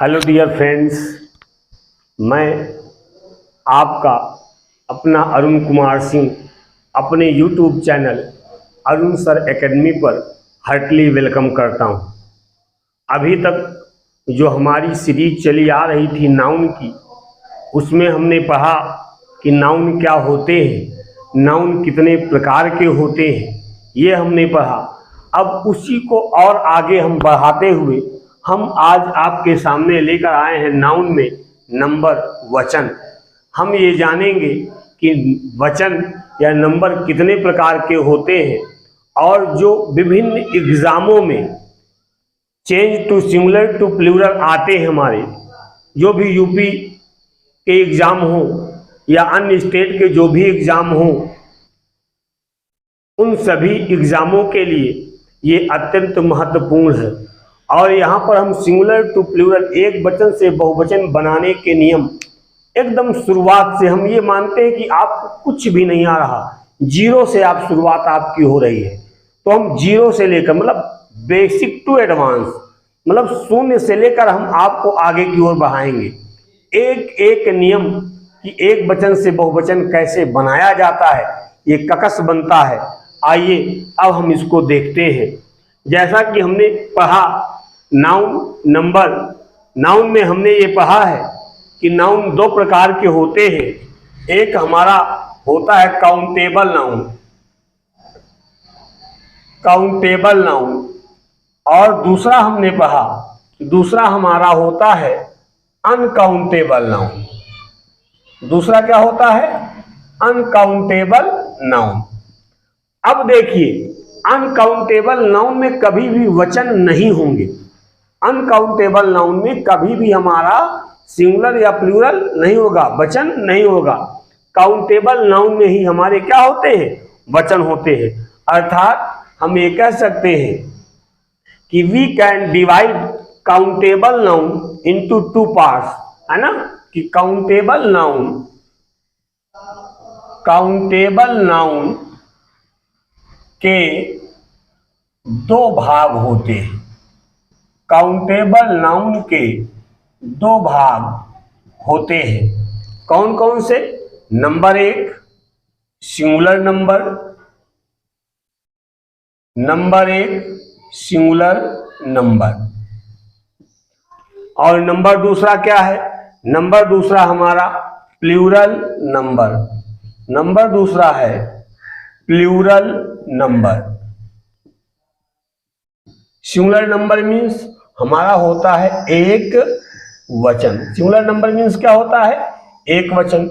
Hello dear friends, मैं आपका अपना अरुण कुमार सिंह अपने YouTube channel Arun sir academy पर हार्टली वेलकम करता हूं। अभी तक जो हमारी सीरीज चली आ रही थी नाउन की, उसमें हमने पढ़ा कि नाउन क्या होते हैं, नाउन कितने प्रकार के होते हैं, ये हमने पढ़ा। अब उसी को और आगे हम बढ़ाते हुए हम आज आपके सामने लेकर आए हैं नाउन में नंबर, वचन। हम ये जानेंगे कि वचन या नंबर कितने प्रकार के होते हैं और जो विभिन्न एग्जामों में change to singular to plural आते हैं, हमारे जो भी यूपी के एग्जाम हो या अन्य स्टेट के जो भी एग्जाम हो, उन सभी एग्जामों के लिए ये अत्यंत महत्वपूर्ण है। और यहाँ पर हम सिंगुलर टू प्लूरल, एक वचन से बहुवचन बनाने के नियम एकदम शुरुआत से हम ये मानते हैं कि आपको कुछ भी नहीं आ रहा, जीरो से आप शुरुआत आपकी हो रही है, तो हम जीरो से लेकर मतलब बेसिक टू एडवांस, मतलब शून्य से लेकर हम आपको आगे की ओर बढ़ाएंगे। एक एक नियम कि एक वचन से बहुवचन कैसे बनाया जाता है, ये ककस बनता है। आइए अब हम इसको देखते हैं। जैसा कि हमने पढ़ा नाउन, नंबर। नाउन में हमने ये पढ़ा है कि नाउन दो प्रकार के होते हैं। एक हमारा होता है काउंटेबल नाउन, काउंटेबल नाउन, और दूसरा हमने पढ़ा, दूसरा हमारा होता है अनकाउंटेबल नाउन। दूसरा क्या होता है? Uncountable noun. अब देखिए, अनकाउंटेबल नाउन में कभी भी वचन नहीं होंगे। अनकाउंटेबल नाउन में कभी भी हमारा सिंगुलर या प्लूरल नहीं होगा, वचन नहीं होगा। काउंटेबल नाउन में ही हमारे क्या होते हैं? वचन होते हैं। अर्थात हम ये कह सकते हैं कि we can divide countable noun into two parts, है ना, कि काउंटेबल नाउन के दो भाग होते हैं। काउंटेबल नाउन के दो भाग होते हैं। कौन कौन से? नंबर एक सिंगुलर नंबर, नंबर एक सिंगुलर नंबर, और नंबर दूसरा क्या है? नंबर दूसरा हमारा प्लूरल नंबर। नंबर दूसरा है plural number. Singular number means हमारा होता है एक वचन। सिंगुलर नंबर मीन्स क्या होता है? एक वचन।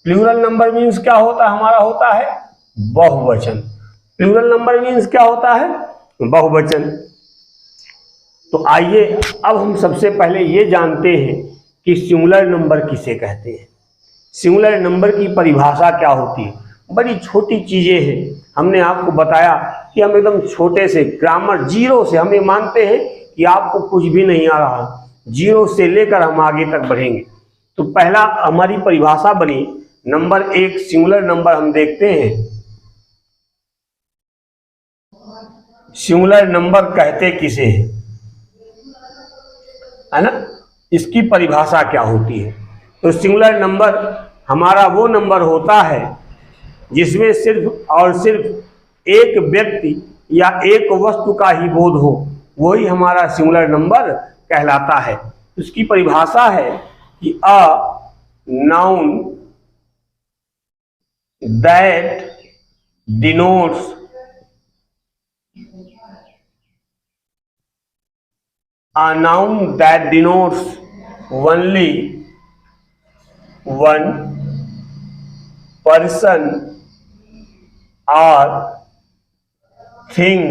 प्लूरल नंबर मीन्स क्या होता है? हमारा होता है बहुवचन। प्लूरल नंबर मीन्स क्या होता है? बहुवचन। तो आइए अब हम सबसे पहले ये जानते हैं कि सिंगुलर नंबर किसे कहते हैं। सिंगुलर नंबर की परिभाषा क्या होती है? बड़ी छोटी चीजें हैं। हमने आपको बताया कि हम एकदम छोटे से ग्रामर, जीरो से, हम ये मानते हैं कि आपको कुछ भी नहीं आ रहा, जीरो से लेकर हम आगे तक बढ़ेंगे। तो पहला हमारी परिभाषा बनी नंबर एक सिंगुलर नंबर। हम देखते हैं सिंगुलर नंबर कहते किसे हैं, है ना, इसकी परिभाषा क्या होती है। तो सिंगुलर नंबर हमारा वो नंबर होता है जिसमें सिर्फ और सिर्फ एक व्यक्ति या एक वस्तु का ही बोध हो, वही हमारा सिंगुलर नंबर कहलाता है। उसकी परिभाषा है कि a noun that denotes a noun that denotes only one person or thing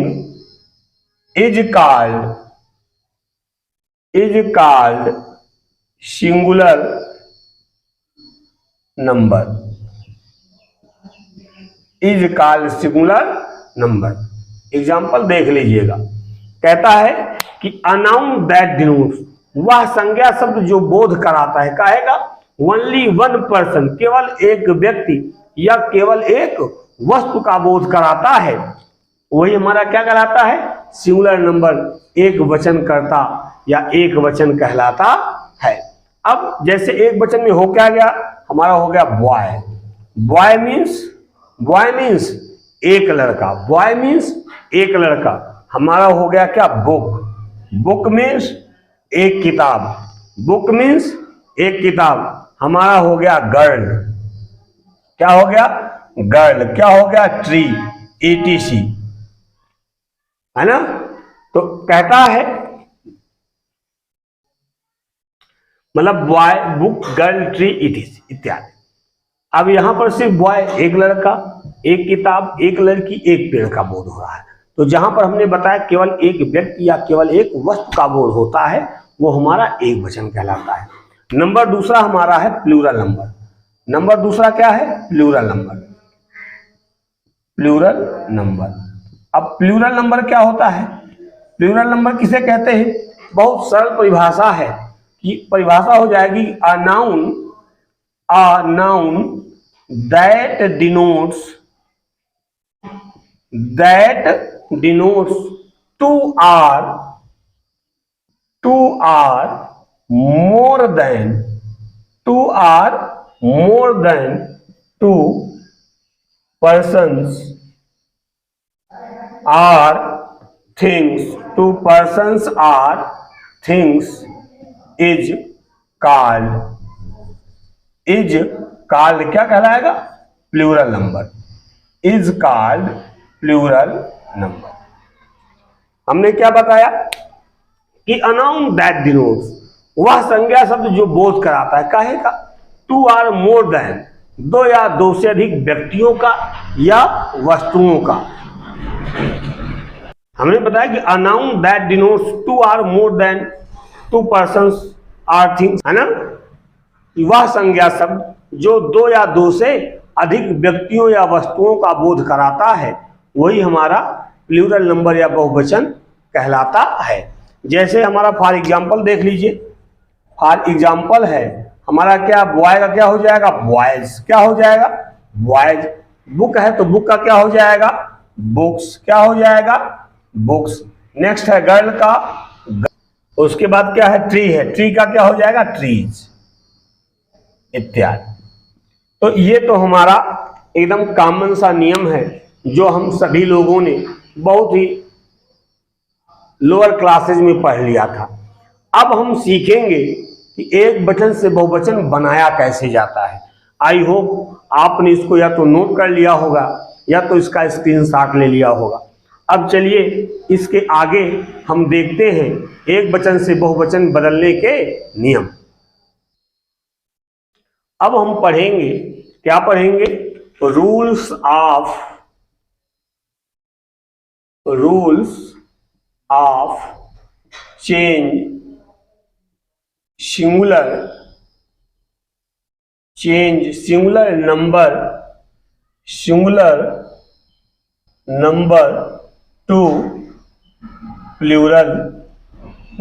is called singular number, is called singular number। Example देख लीजिएगा। कहता है कि a noun that denotes, वह संज्ञा शब्द जो बोध कराता है, कहेगा ओनली वन पर्सन, केवल एक व्यक्ति या केवल एक वस्तु का बोध कराता है, वही हमारा क्या कहलाता है? सिंगुलर नंबर एक वचन करता या एक वचन कहलाता है। अब जैसे एक वचन में हो क्या गया, हमारा हो गया बॉय। बॉय मीन्स एक लड़का, बॉय मीन्स एक लड़का। हमारा हो गया क्या, बुक। बुक मीन्स एक किताब, बुक मीन्स एक किताब। हमारा हो गया गर्ल, क्या हो गया, गर्ल। क्या हो गया, ट्री, ETC, है ना। तो कहता है मतलब boy, book, girl, tree, ETC इत्यादि। अब यहां पर सिर्फ बॉय एक लड़का, एक किताब, एक लड़की, एक पेड़ का बोध हो रहा है। तो जहां पर हमने बताया केवल एक व्यक्ति या केवल एक वस्तु का बोध होता है, वो हमारा एक वचन कहलाता है। नंबर दूसरा हमारा है प्लूरल नंबर। नंबर दूसरा क्या है, प्लूरल नंबर। Plural number. अब प्लूरल नंबर क्या होता है, प्लूरल नंबर किसे कहते हैं, बहुत सरल परिभाषा है कि परिभाषा हो जाएगी a noun that denotes two or more than two persons or things, two persons or things is called क्या कहलाएगा, plural number. Is called plural number. हमने क्या बताया कि अनाउन दैट डिनोट्स, वह संज्ञा शब्द जो बोध कराता है, काहे का, टू आर मोर देन, दो या दो से अधिक व्यक्तियों का या वस्तुओं का। हमने बताया कि a noun that denotes two or more than two persons or things, है ना। वह संज्ञा शब्द जो दो या दो से अधिक व्यक्तियों या वस्तुओं का बोध कराता है, वही हमारा प्लूरल नंबर या बहुवचन कहलाता है। जैसे हमारा फॉर एग्जाम्पल देख लीजिए, फॉर एग्जाम्पल है हमारा क्या, बॉय का क्या हो जाएगा, बॉयज। क्या हो जाएगा, बॉयज। बुक है तो बुक का क्या हो जाएगा, बुक्स। क्या हो जाएगा, बुक्स। नेक्स्ट है गर्ल का, उसके बाद क्या है, ट्री है, ट्री का क्या हो जाएगा, ट्रीज इत्यादि। तो ये तो हमारा एकदम कॉमन सा नियम है जो हम सभी लोगों ने बहुत ही लोअर क्लासेज में पढ़ लिया था। अब हम सीखेंगे कि एक वचन से बहुवचन बनाया कैसे जाता है। आई होप आपने इसको या तो नोट कर लिया होगा या तो इसका स्क्रीनशॉट ले लिया होगा। अब चलिए इसके आगे हम देखते हैं एक वचन से बहुवचन बदलने के नियम। अब हम पढ़ेंगे, क्या पढ़ेंगे, rules of change singular number to plural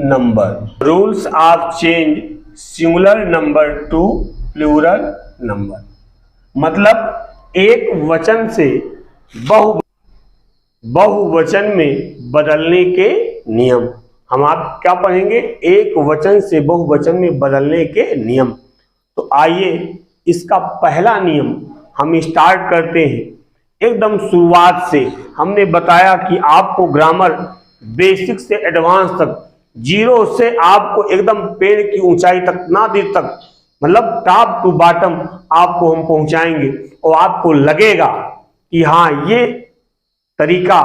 number. Rules of change singular number to plural number, मतलब एक वचन से बहुवचन में बदलने के नियम। हम आप क्या पढ़ेंगे, एक वचन से बहुवचन में बदलने के नियम। तो आइए इसका पहला नियम हम स्टार्ट करते हैं एकदम शुरुआत से। हमने बताया कि आपको ग्रामर बेसिक से एडवांस तक, जीरो से आपको एकदम पेड़ की ऊंचाई तक, नादिर तक, मतलब टॉप टू बॉटम आपको हम पहुंचाएंगे और आपको लगेगा कि हाँ ये तरीका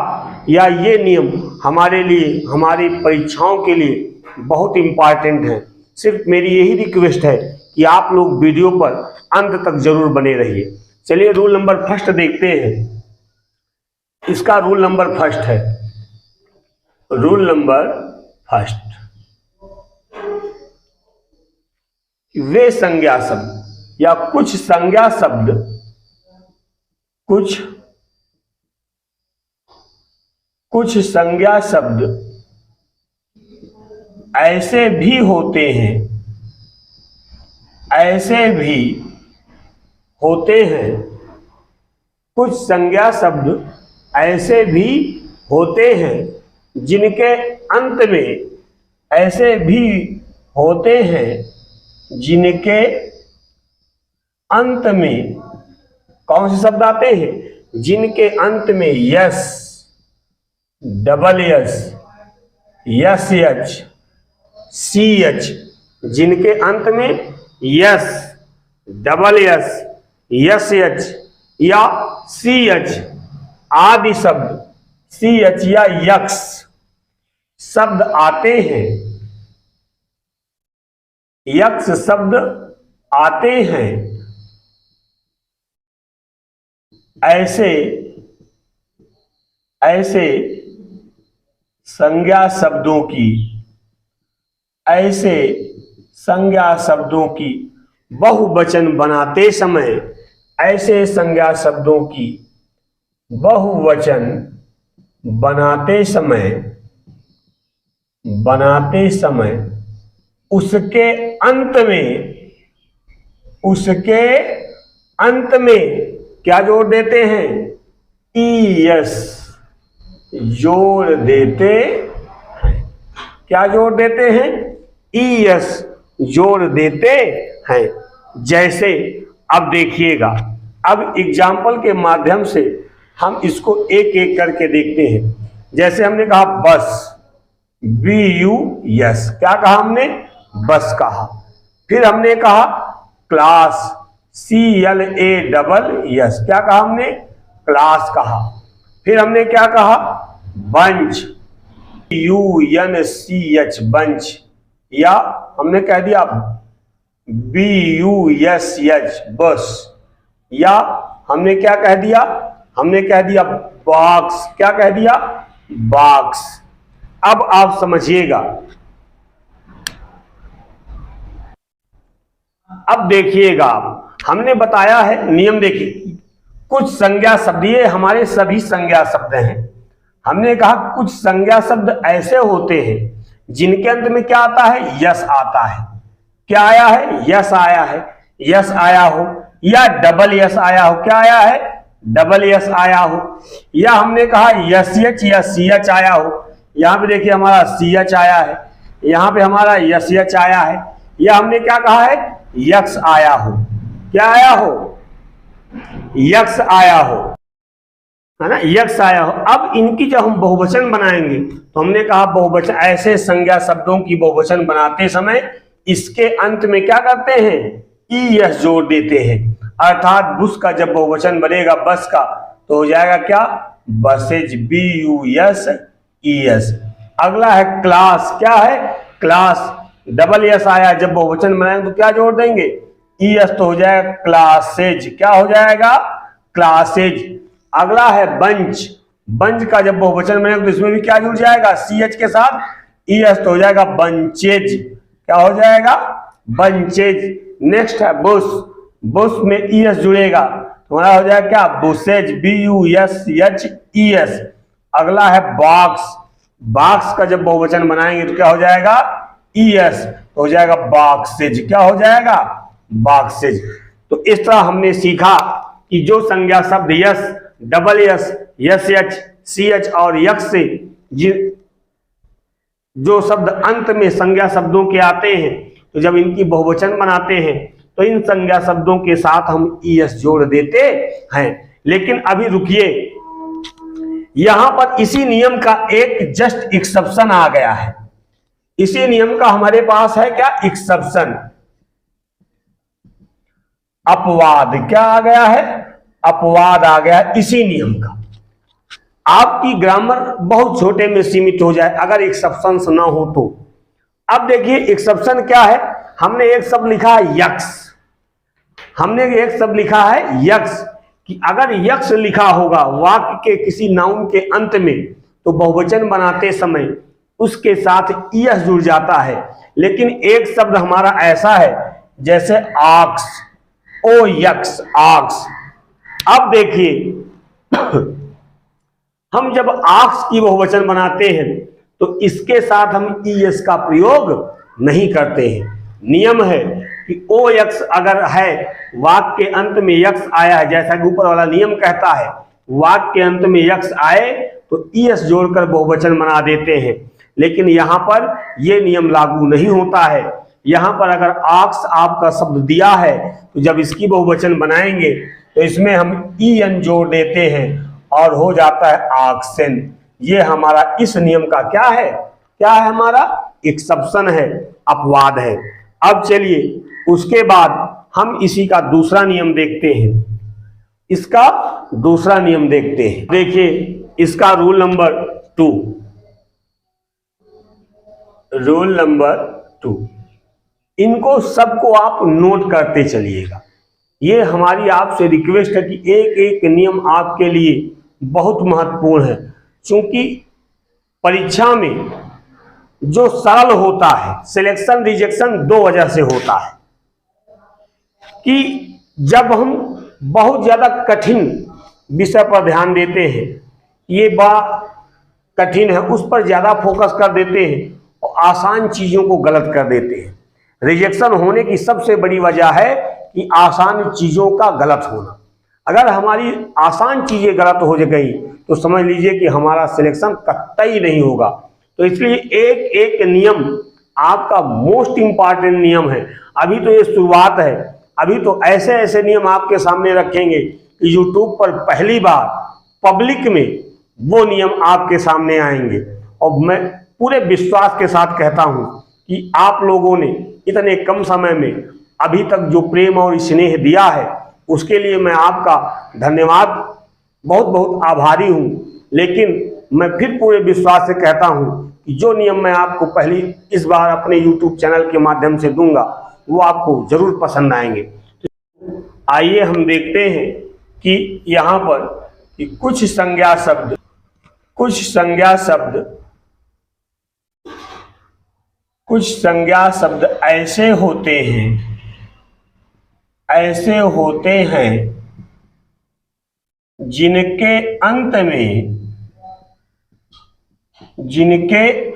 या ये नियम हमारे लिए, हमारी परीक्षाओं के लिए बहुत इंपॉर्टेंट है। सिर्फ मेरी यही रिक्वेस्ट है कि आप लोग वीडियो पर अंत तक जरूर बने रहिए। चलिए रूल नंबर फर्स्ट देखते हैं। इसका रूल नंबर फर्स्ट है, रूल नंबर फर्स्ट, वे संज्ञा शब्द या कुछ संज्ञा शब्द, कुछ संज्ञा शब्द ऐसे भी होते हैं, कुछ संज्ञा शब्द ऐसे भी होते हैं जिनके अंत में ऐसे भी होते हैं जिनके अंत में कौन से शब्द आते हैं, जिनके अंत में S, double S, S H, C H, जिनके अंत में S, double S, S H या सी एच आदि शब्द, सी एच या यक्स शब्द आते हैं, यक्स शब्द आते हैं, ऐसे ऐसे संज्ञा शब्दों की, ऐसे संज्ञा शब्दों की बहुवचन बनाते समय, ऐसे संज्ञा शब्दों की बहुवचन बनाते समय उसके अंत में क्या जोड़ देते हैं, ईएस जोड़ देते हैं। क्या जोड़ देते हैं, ईएस जोड़ देते हैं। जैसे अब देखिएगा, अब एग्जाम्पल के माध्यम से हम इसको एक एक करके देखते हैं। जैसे हमने कहा बस, बी यू यस, क्या कहा हमने, बस कहा। फिर हमने कहा class, C L A double S, क्या कहा हमने, क्लास कहा। फिर हमने क्या कहा, bunch, U N C H, bunch, या हमने कह दिया बी यू एस एच, बस, या हमने क्या कह दिया, हमने कह दिया बॉक्स, क्या कह दिया, बॉक्स। अब आप समझिएगा, अब देखिएगा, हमने बताया है नियम, देखिए कुछ संज्ञा शब्द, ये हमारे सभी संज्ञा शब्द हैं। हमने कहा कुछ संज्ञा शब्द ऐसे होते हैं जिनके अंत में क्या आता है, यस आता है। क्या आया है, यस आया है, यस आया हो, या डबल यस आया हो, क्या आया है, डबल यस आया हो, या हमने कहा यस एच या सी एच आया हो। यहां पे देखिए हमारा सी एच आया है, यहां पे हमारा यस एच आया है, या हमने क्या कहा है, यक्स आया हो, क्या आया हो, यक्स आया हो, है ना, यक्स आया हो। अब इनकी जब हम बहुवचन बनाएंगे तो हमने कहा बहुवचन, ऐसे संज्ञा शब्दों की बहुवचन बनाते समय इसके अंत में क्या करते हैं, ई एस जोड़ देते हैं। अर्थात बुस का जब बहुवचन बनेगा बस का तो हो जाएगा क्या, buses, B U S E S. अगला है क्लास, क्या है, क्लास, डबल एस आया, जब बहुवचन बनाएंगे तो क्या जोड़ देंगे, ई एस, तो हो जाएगा क्लासेज, क्या हो जाएगा, क्लासेज। अगला है बंच, बंच का जब बहुवचन बनेगा तो इसमें भी क्या जुड़ जाएगा, सी एच के साथ ई एस, तो हो जाएगा बंचेज, क्या हो जाएगा, बंचेज। नेक्स्ट है बुश, बुश में ई एस जुड़ेगा तो हमारा हो जाएगा क्या, bushes, B U S H E S. अगला है बॉक्स, बॉक्स का जब बहुवचन बनाएंगे तो क्या हो जाएगा, ई एस, तो हो जाएगा बॉक्सेज, क्या हो जाएगा, बॉक्सेज। तो इस तरह हमने सीखा कि जो संज्ञा शब्द S, double S, S H, C H और यक्स से जो शब्द अंत में संज्ञा शब्दों के आते हैं, तो जब इनकी बहुवचन बनाते हैं तो इन संज्ञा शब्दों के साथ हम ई एस जोड़ देते हैं। लेकिन अभी रुकिए, यहां पर इसी नियम का एक जस्ट एक्सेप्शन आ गया है। इसी नियम का हमारे पास है क्या, एक्सेप्शन, अपवाद। क्या आ गया है, अपवाद आ गया है इसी नियम का। आपकी ग्रामर बहुत छोटे में सीमित हो जाए अगर एक्सेप्शन ना हो तो। अब देखिए एक्सेप्शन क्या है, हमने एक शब्द लिखा है यक्स, हमने एक शब्द लिखा है यक्स, कि अगर यक्स लिखा होगा वाक्य के किसी नाउन के अंत में तो बहुवचन बनाते समय उसके साथ ईएस जुड़ जाता है। लेकिन एक शब्द हमारा ऐसा है जैसे आक्स, ओ यक्स, आक्स। अब देखिए हम जब आक्स की बहुवचन बनाते हैं तो इसके साथ हम ईएस का प्रयोग नहीं करते हैं। नियम है कि ओ यक्स अगर है, वाक्य के अंत में यक्स आया है, जैसा कि ऊपर वाला नियम कहता है, वाक्य के अंत में यक्स आए तो ईएस जोड़कर बहुवचन बना देते हैं। लेकिन यहाँ पर यह नियम लागू नहीं होता है। यहाँ पर अगर आक्स आपका शब्द दिया है तो जब इसकी बहुवचन बनाएंगे तो इसमें हम ईएन जोड़ देते हैं और हो जाता है आक्सेन। ये हमारा इस नियम का क्या है हमारा एक्सेप्शन है, अपवाद है। अब चलिए उसके बाद हम इसी का दूसरा नियम देखते हैं। इसका दूसरा नियम देखते हैं। देखिए इसका रूल नंबर 2, रूल नंबर 2, इनको सबको आप नोट करते चलिएगा। ये हमारी आपसे रिक्वेस्ट है कि एक एक नियम आपके लिए बहुत महत्वपूर्ण है, क्योंकि परीक्षा में जो सरल होता है, सिलेक्शन रिजेक्शन दो वजह से होता है कि जब हम बहुत ज्यादा कठिन विषय पर ध्यान देते हैं, ये बड़ा कठिन है, उस पर ज्यादा फोकस कर देते हैं और आसान चीजों को गलत कर देते हैं। रिजेक्शन होने की सबसे बड़ी वजह है कि आसान चीजों का गलत होना। अगर हमारी आसान चीजें गलत हो गई तो समझ लीजिए कि हमारा सिलेक्शन कतई नहीं होगा। तो इसलिए एक एक नियम आपका मोस्ट इंपॉर्टेंट नियम है। अभी तो ये शुरुआत है, अभी तो ऐसे ऐसे नियम आपके सामने रखेंगे कि यूट्यूब पर पहली बार पब्लिक में वो नियम आपके सामने आएंगे। और मैं पूरे विश्वास के साथ कहता हूं कि आप लोगों ने इतने कम समय में अभी तक जो प्रेम और स्नेह दिया है उसके लिए मैं आपका धन्यवाद, बहुत बहुत आभारी हूं। लेकिन मैं फिर पूरे विश्वास से कहता हूं कि जो नियम मैं आपको पहली इस बार अपने YouTube चैनल के माध्यम से दूंगा वो आपको जरूर पसंद आएंगे। तो आइए हम देखते हैं कि यहाँ पर कि कुछ संज्ञा शब्द ऐसे होते हैं जिनके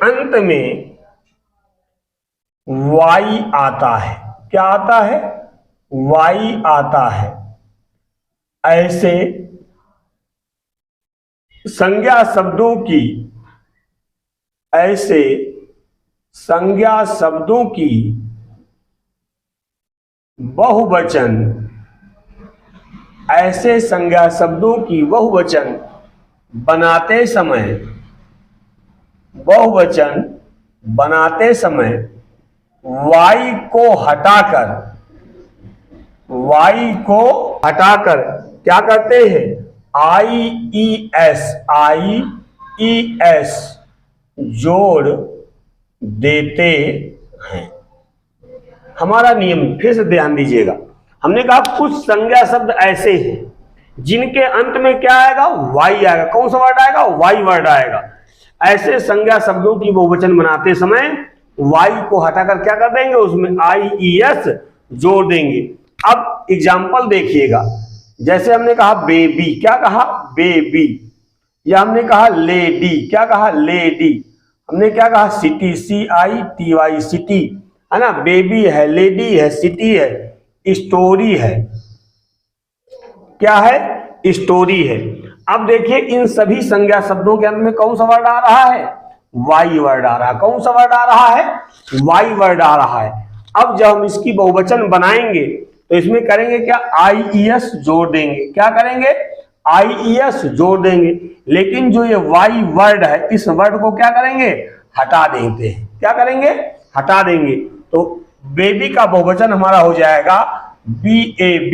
अंत में वाई आता है। क्या आता है? वाई आता है। ऐसे संज्ञा शब्दों की बहुवचन, ऐसे संज्ञा शब्दों की बहुवचन बनाते समय वाई को हटाकर क्या करते हैं? IES जोड़ देते हैं। हमारा नियम फिर से ध्यान दीजिएगा। हमने कहा कुछ संज्ञा शब्द ऐसे हैं जिनके अंत में क्या आएगा? वाई आएगा। कौन सा वर्ड आएगा? वाई वर्ड आएगा। ऐसे संज्ञा शब्दों की बहुवचन बनाते समय वाई को हटाकर क्या कर देंगे? उसमें IES जोड़ देंगे। अब एग्जाम्पल देखिएगा। जैसे हमने कहा बेबी, क्या कहा? बेबी। या हमने कहा लेडी, क्या कहा? लेडी। हमने क्या कहा? सिटी, CITY, सिटी, है ना? बेबी है, लेडी है, सिटी है, स्टोरी है। क्या है? स्टोरी है। अब देखिए इन सभी संज्ञा शब्दों के अंत में कौन सा वर्ड आ रहा है? वाई वर्ड आ रहा है। कौन सा वर्ड आ रहा है? वाई वर्ड आ रहा है। अब जब हम इसकी बहुवचन बनाएंगे तो इसमें करेंगे क्या? IES जोड़ देंगे। क्या करेंगे? IES जोड़ देंगे। लेकिन जो ये वाई वर्ड है इस वर्ड को क्या करेंगे? हटा देते हैं। क्या करेंगे? हटा देंगे। तो बेबी का बहुवचन हमारा हो जाएगा BAB,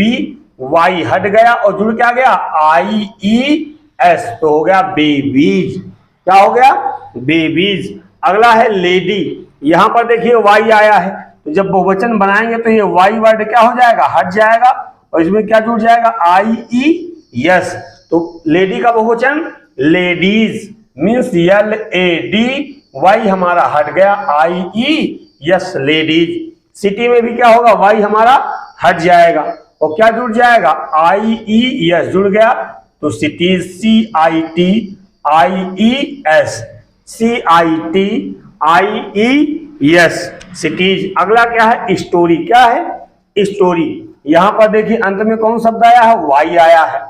वाई हट गया और जुड़ क्या गया? IES, तो हो गया बेबीज। क्या हो गया? बेबीज। अगला है लेडी। यहां पर देखिए वाई आया है, तो जब बहुवचन बनाएंगे तो ये वाई वर्ड क्या हो जाएगा? हट जाएगा और इसमें क्या जुड़ जाएगा? IES। तो लेडी का बहुवचन लेडीज मीन्स LAD, वाई हमारा हट गया, IES लेडीज। सिटी में भी क्या होगा? वाई हमारा हट जाएगा और क्या जुड़ जाएगा? IES जुड़ गया, तो सिटीज CITIES सिटीज। अगला क्या है? स्टोरी। क्या है? स्टोरी। यहां पर देखिए अंत में कौन शब्द आया है? वाई आया है।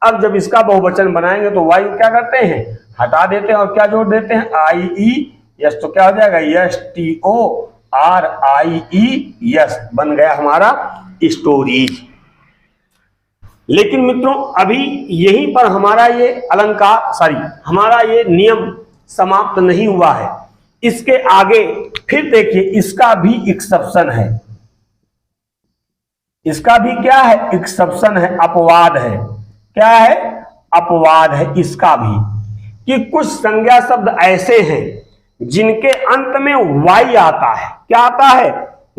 अब जब इसका बहुवचन बनाएंगे तो वाई क्या करते हैं? हटा देते हैं और क्या जोड़ देते हैं आई ई यस, तो क्या हो जाएगा S T O R I E S, बन गया हमारा स्टोरेज। लेकिन मित्रों अभी यहीं पर हमारा ये अलंकार हमारा ये नियम समाप्त नहीं हुआ है। इसके आगे फिर देखिए इसका भी एक्सेप्शन है, इसका भी क्या है एक्सेप्शन है, अपवाद है। क्या है अपवाद है इसका भी, कि कुछ संज्ञा शब्द ऐसे हैं जिनके अंत में वाई आता है। क्या आता है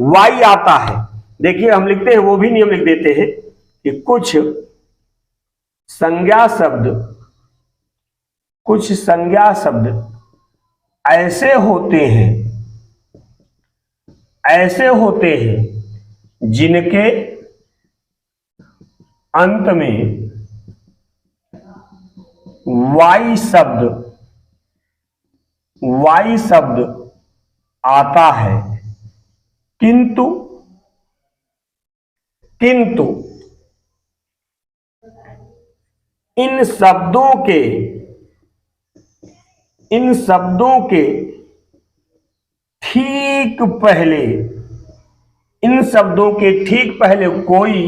वाई आता है। देखिए हम लिखते हैं वो भी नियम लिख देते हैं कि कुछ संज्ञा शब्द ऐसे होते हैं जिनके अंत में वाई शब्द आता है, किंतु इन शब्दों के ठीक पहले कोई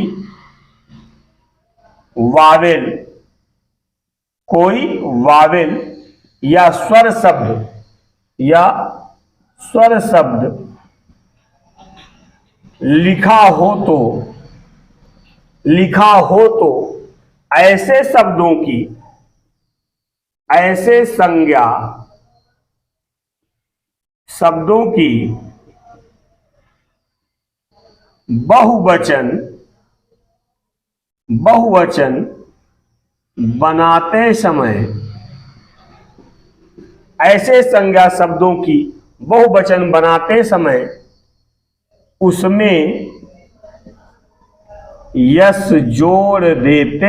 वावेल या स्वर शब्द लिखा हो तो ऐसे संज्ञा शब्दों की बहुवचन बनाते समय, ऐसे संज्ञा शब्दों की बहुवचन बनाते समय उसमें यस जोड़ देते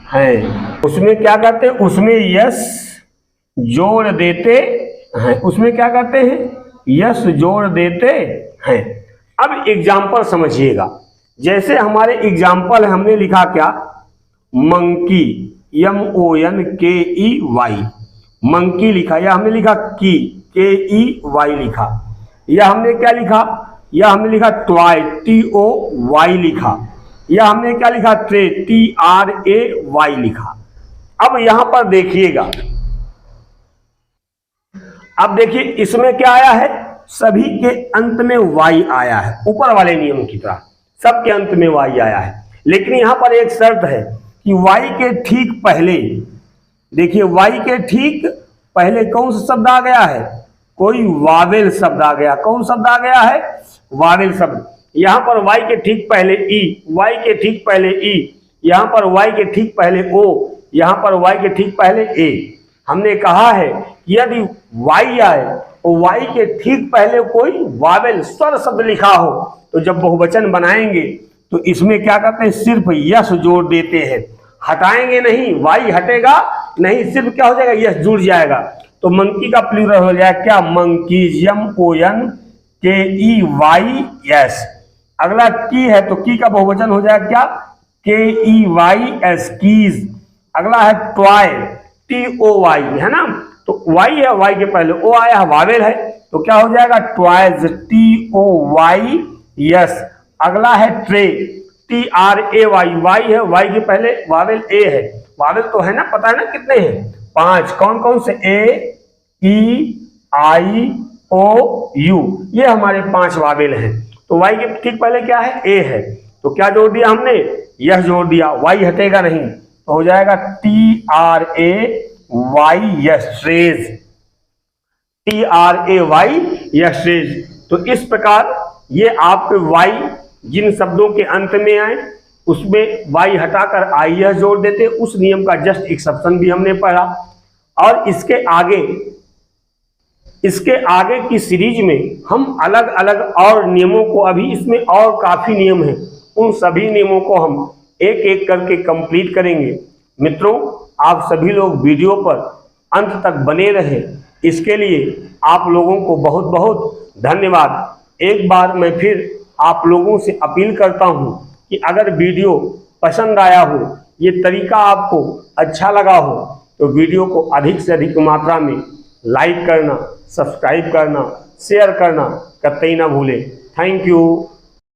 हैं। उसमें क्या करते हैं उसमें यस जोड़ देते हैं, उसमें क्या करते हैं यस जोड़ देते हैं। अब एग्जाम्पल समझिएगा, जैसे हमारे एग्जाम्पल हमने लिखा क्या मंकी MONKEY मंकी लिखा, या हमने लिखा की KEY लिखा, या हमने क्या लिखा या हमने लिखा टॉय TOY लिखा, या हमने क्या लिखा ट्रे TRAY लिखा। अब यहां पर देखिएगा, अब देखिए इसमें क्या आया है सभी के अंत में वाई आया है, ऊपर वाले नियम की तरह सबके अंत में वाई आया है। लेकिन यहां पर एक शर्त है कि वाई के ठीक पहले, देखिए वाई के ठीक पहले कौन सा शब्द आ गया है कोई वावेल शब्द आ गया। कौन शब्द आ गया है वावेल शब्द। यहां पर वाई के ठीक पहले ई, वाई के ठीक पहले ई, यहां पर वाई के ठीक पहले ओ, यहां पर वाई के ठीक पहले ए। हमने कहा है कि यदि वाई आए और वाई के ठीक पहले कोई वावेल स्वर शब्द लिखा हो तो जब बहुवचन बनाएंगे तो इसमें क्या करते हैं सिर्फ यस जोड़ देते हैं, हटाएंगे नहीं, वाई हटेगा नहीं, सिर्फ क्या हो जाएगा यस जुड़ जाएगा। तो मंकी का प्लूरल हो जाएगा क्या मंकीज MONKEYS। अगला की है तो की का बहुवचन हो जाएगा क्या KEYS कीज। अगला है टॉय TOY है ना, तो वाई है, वाई के पहले ओ आया है वावेल है तो क्या हो जाएगा टॉयज TOYS। अगला है ट्रे TRAY, वाई है, वाई के पहले वावेल ए है, वावेल तो है ना पता है ना कितने हैं 5, कौन कौन से AEIOU, ये हमारे 5 वावेल हैं। तो वाई के ठीक पहले क्या है ए है, तो क्या जोड़ दिया हमने यह जोड़ दिया, वाई हटेगा नहीं तो हो जाएगा TRAYS ट्रेज, TRAYS। तो इस प्रकार ये आपके वाई जिन शब्दों के अंत में आए उसमें वाई हटाकर IS जोड़ देते, उस नियम का जस्ट एक्सेप्शन भी हमने पढ़ा। और इसके आगे की सीरीज में हम अलग अलग और नियमों को, अभी इसमें और काफी नियम हैं, उन सभी नियमों को हम एक एक करके कंप्लीट करेंगे। मित्रों आप सभी लोग वीडियो पर अंत तक बने रहे, इसके लिए आप लोगों को बहुत बहुत धन्यवाद। एक बार मैं फिर आप लोगों से अपील करता हूं कि अगर वीडियो पसंद आया हो, ये तरीका आपको अच्छा लगा हो तो वीडियो को अधिक से अधिक मात्रा में लाइक करना, सब्सक्राइब करना, शेयर करना कतई ना भूलें। Thank you.